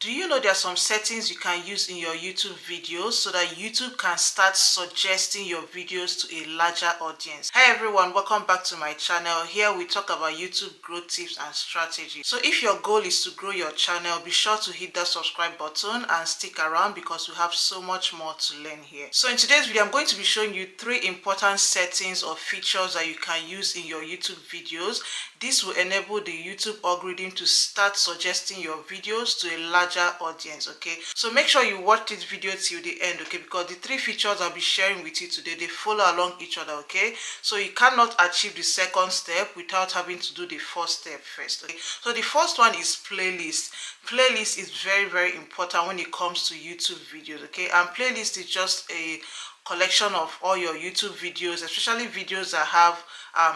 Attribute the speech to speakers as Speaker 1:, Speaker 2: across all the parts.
Speaker 1: Do you know there are some settings you can use in your YouTube videos so that YouTube can start suggesting your videos to a larger audience? Hi everyone, welcome back to my channel. Here we talk about YouTube growth tips and strategies. So if your goal is to grow your channel, be sure to hit that subscribe button and stick around because we have so much more to learn here. So in today's video, I'm going to be showing you 3 important settings or features that you can use in your YouTube videos. This will enable the YouTube algorithm to start suggesting your videos to a larger audience. Okay, so make sure you watch this video till the end, okay, because the 3 features I'll be sharing with you today, they follow along each other. Okay, so you cannot achieve the second step without having to do the first step first. Okay, so the first one is playlist is very important when it comes to YouTube videos. Okay, and playlist is just a collection of all your YouTube videos, especially videos that have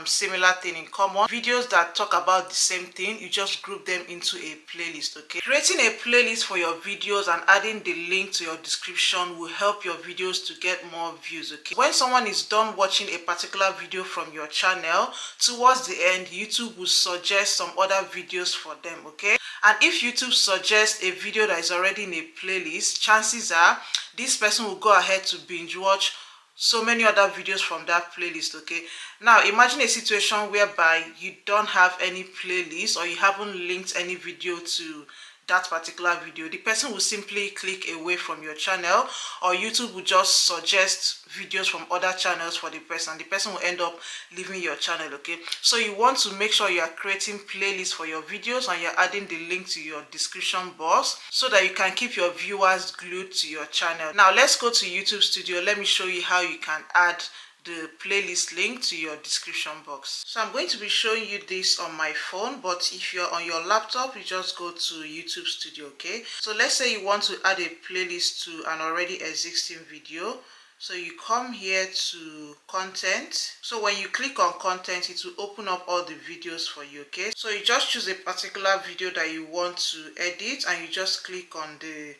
Speaker 1: similar thing in common. Videos that talk about the same thing, you just group them into a playlist. Okay, creating a playlist for your videos and adding the link to your description will help your videos to get more views. Okay, when someone is done watching a particular video from your channel, towards the end YouTube will suggest some other videos for them. Okay, and if YouTube suggests a video that is already in a playlist, chances are this person will go ahead to binge watch so many other videos from that playlist. Okay, now imagine a situation whereby you don't have any playlist or you haven't linked any video to that particular video. The person will simply click away from your channel, or YouTube will just suggest videos from other channels for the person. The person will end up leaving your channel. Okay, so you want to make sure you are creating playlists for your videos and you're adding the link to your description box so that you can keep your viewers glued to your channel. Now let's go to YouTube Studio. Let me show you how you can add the playlist link to your description box. So I'm going to be showing you this on my phone, but if you're on your laptop, you just go to YouTube Studio. Okay, so let's say you want to add a playlist to an already existing video. So you come here to content. So when you click on content, it will open up all the videos for you. Okay, so you just choose a particular video that you want to edit and you just click on the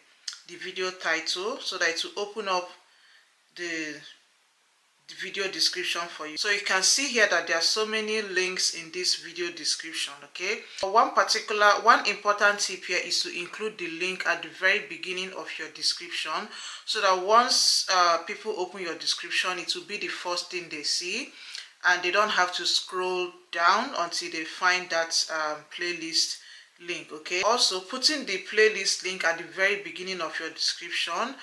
Speaker 1: video title so that it will open up the video description for you. So you can see here that there are so many links in this video description. Okay, one important tip here is to include the link at the very beginning of your description so that once people open your description, it will be the first thing they see and they don't have to scroll down until they find that playlist link. Okay, also putting the playlist link at the very beginning of your description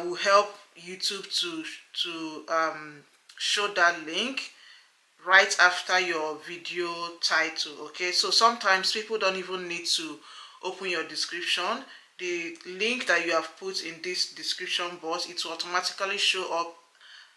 Speaker 1: will help YouTube to show that link right after your video title. Okay, so sometimes people don't even need to open your description. The link that you have put in this description box, it will automatically show up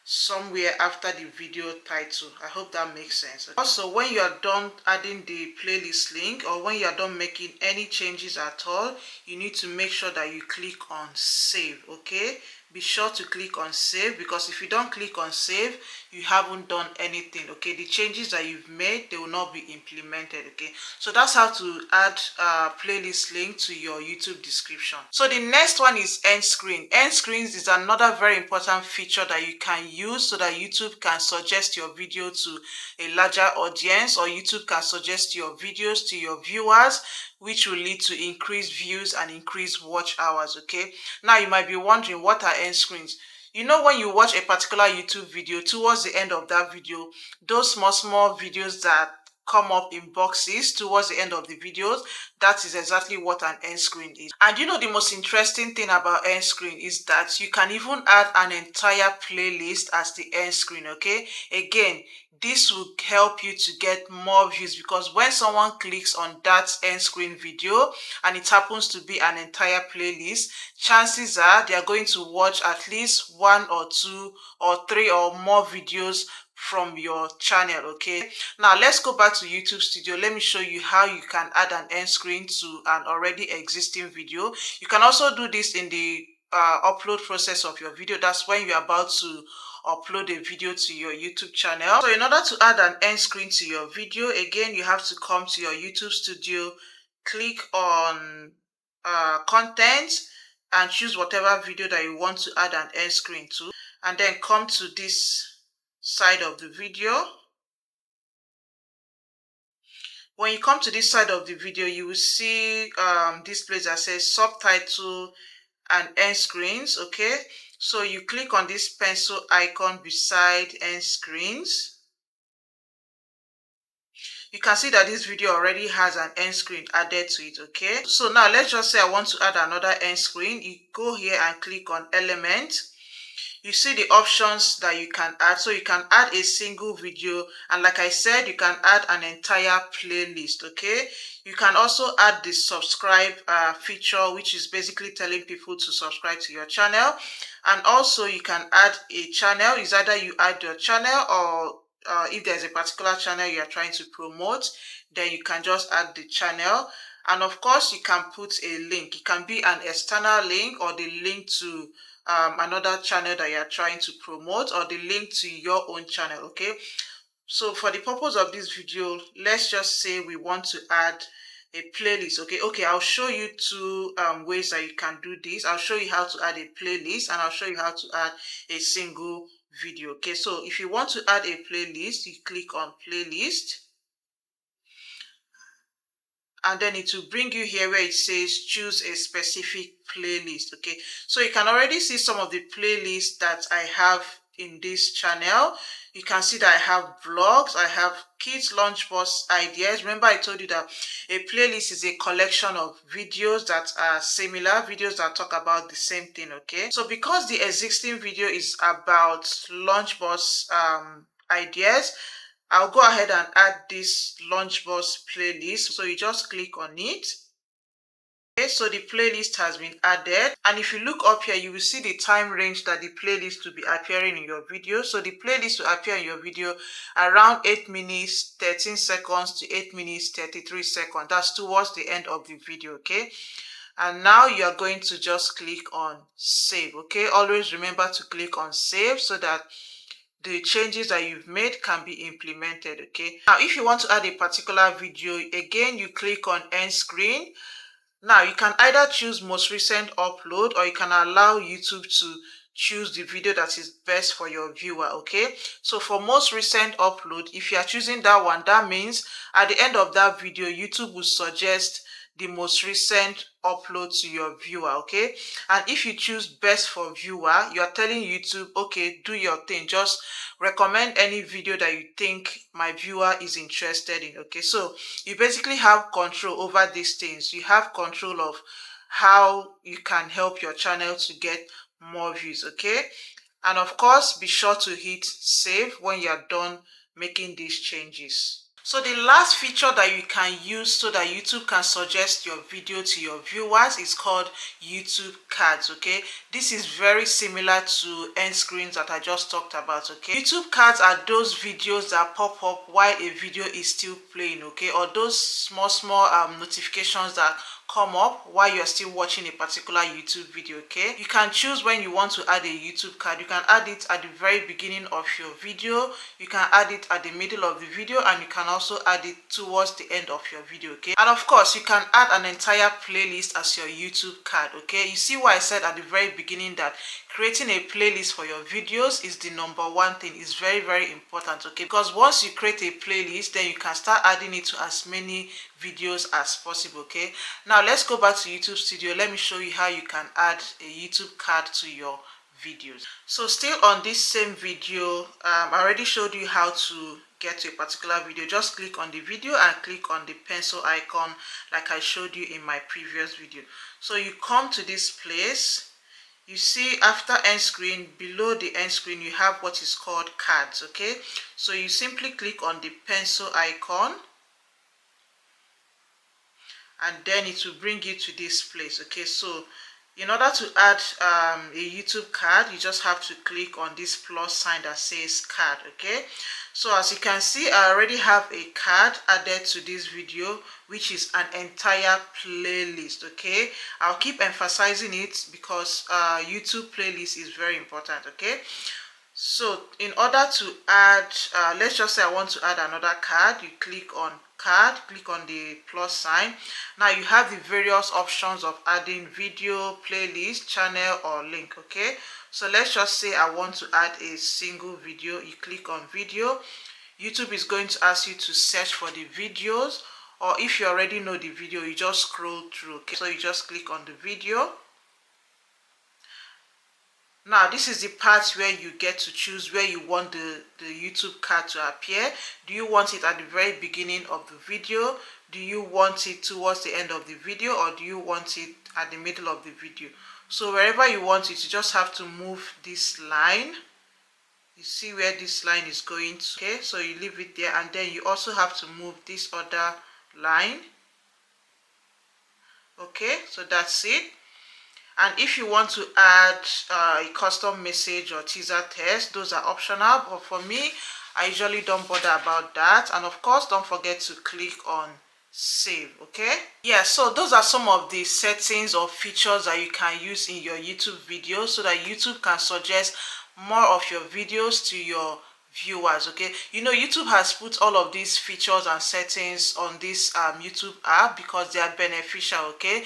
Speaker 1: somewhere after the video title. I hope that makes sense. Also, when you are done adding the playlist link or when you are done making any changes at all, you need to make sure that you click on save. Okay, be sure to click on save, because if you don't click on save, you haven't done anything. Okay, the changes that you've made, they will not be implemented. Okay, so that's how to add a playlist link to your YouTube description. So the next one is end screen. End screens is another very important feature that you can use so that YouTube can suggest your video to a larger audience, or YouTube can suggest your videos to your viewers, which will lead to increased views and increased watch hours. Okay, now you might be wondering, what are end screens? You know, when you watch a particular YouTube video, towards the end of that video, those small videos that come up in boxes towards the end of the videos, that is exactly what an end screen is. And you know, the most interesting thing about end screen is that you can even add an entire playlist as the end screen. Okay, again, this will help you to get more views, because when someone clicks on that end screen video and it happens to be an entire playlist, chances are they are going to watch at least 1 or 2 or 3 or more videos from your channel. Okay, now let's go back to YouTube Studio. Let me show you how you can add an end screen to an already existing video. You can also do this in the upload process of your video. That's when you're about to upload a video to your YouTube channel. So in order to add an end screen to your video, again, you have to come to your YouTube Studio, click on content, and choose whatever video that you want to add an end screen to, and then come to this side of the video. When you come to this side of the video, you will see this place that says subtitle and end screens. Okay, so you click on this pencil icon beside end screens. You can see that this video already has an end screen added to it. Okay, so now let's just say I want to add another end screen. You go here and click on element. You see the options that you can add. So you can add a single video, and like I said, you can add an entire playlist. Okay, you can also add the subscribe feature, which is basically telling people to subscribe to your channel. And also you can add a channel. It's either you add your channel, or if there's a particular channel you are trying to promote, then you can just add the channel. And of course, you can put a link. It can be an external link, or the link to another channel that you are trying to promote, or the link to your own channel. Okay, so for the purpose of this video, let's just say we want to add a playlist. Okay, I'll show you two ways that you can do this. I'll show you how to add a playlist, and I'll show you how to add a single video. Okay, so if you want to add a playlist, you click on playlist, and then it will bring you here where it says choose a specific playlist. Okay, so you can already see some of the playlists that I have in this channel. You can see that I have vlogs, I have kids lunchbox ideas. Remember, I told you that a playlist is a collection of videos that are similar, videos that talk about the same thing. Okay, so because the existing video is about lunchbox ideas, I'll go ahead and add this lunchbox playlist. So you just click on it. Okay, so the playlist has been added, and if you look up here, you will see the time range that the playlist will be appearing in your video. So the playlist will appear in your video around 8 minutes 13 seconds to 8 minutes 33 seconds. That's towards the end of the video. Okay, and now you are going to just click on save. Okay, always remember to click on save so that the changes that you've made can be implemented. Okay, now if you want to add a particular video, again you click on end screen. Now you can either choose most recent upload, or you can allow YouTube to choose the video that is best for your viewer. Okay, so for most recent upload, if you are choosing that one, that means at the end of that video, YouTube will suggest the most recent upload to your viewer. Okay, and if you choose best for viewer, you are telling YouTube, okay, do your thing, just recommend any video that you think my viewer is interested in. Okay, so you basically have control over these things. You have control of how you can help your channel to get more views. Okay, and of course, be sure to hit save when you're done making these changes. So the last feature that you can use so that YouTube can suggest your video to your viewers is called YouTube cards. Okay, this is very similar to end screens that I just talked about. Okay, YouTube cards are those videos that pop up while a video is still playing. Okay, or those small notifications that come up while you're still watching a particular YouTube video. Okay, you can choose when you want to add a YouTube card. You can add it at the very beginning of your video, you can add it at the middle of the video, and you can also add it towards the end of your video. Okay, and of course you can add an entire playlist as your YouTube card. Okay, you see why I said at the very beginning that creating a playlist for your videos is the #1 thing. It's very, very important. Okay, because once you create a playlist, then you can start adding it to as many videos as possible. Okay, now let's go back to YouTube Studio. Let me show you how you can add a YouTube card to your videos. So still on this same video, I already showed you how to get to a particular video. Just click on the video and click on the pencil icon like I showed you in my previous video. So you come to this place. You see after end screen, below the end screen, you have what is called cards. Okay, so you simply click on the pencil icon, and then it will bring you to this place. Okay, so in order to add a YouTube card, you just have to click on this plus sign that says card. Okay, so as you can see, I already have a card added to this video, which is an entire playlist. Okay, I'll keep emphasizing it because YouTube playlist is very important. Okay, so in order to add, let's just say I want to add another card, you click on card, click on the plus sign. Now you have the various options of adding video, playlist, channel, or link. Okay, so let's just say I want to add a single video. You click on video. YouTube is going to ask you to search for the videos, or if you already know the video, you just scroll through. Okay, so you just click on the video. Now this is the part where you get to choose where you want the YouTube card to appear. Do you want it at the very beginning of the video? Do you want it towards the end of the video, or do you want it at the middle of the video? So wherever you want it, you just have to move this line. You see where this line is going to. Okay, so you leave it there, and then you also have to move this other line. Okay, so that's it. And if you want to add a custom message or teaser text, those are optional, but for me, I usually don't bother about that. And of course, don't forget to click on save. Okay, yeah, so those are some of the settings or features that you can use in your YouTube videos so that YouTube can suggest more of your videos to your viewers. Okay, you know, YouTube has put all of these features and settings on this YouTube app because they are beneficial. Okay,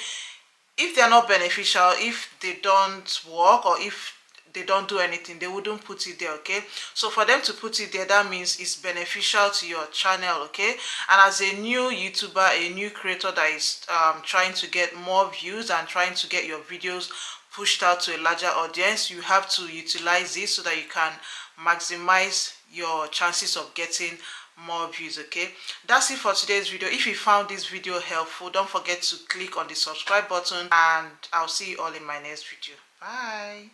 Speaker 1: if they are not beneficial, if they don't work, or if they don't do anything, they wouldn't put it there. Okay, so for them to put it there, that means it's beneficial to your channel. Okay, and as a new YouTuber, a new creator that is trying to get more views and trying to get your videos pushed out to a larger audience, you have to utilize this so that you can maximize your chances of getting more views. Okay, that's it for today's video. If you found this video helpful, don't forget to click on the subscribe button, and I'll see you all in my next video. Bye.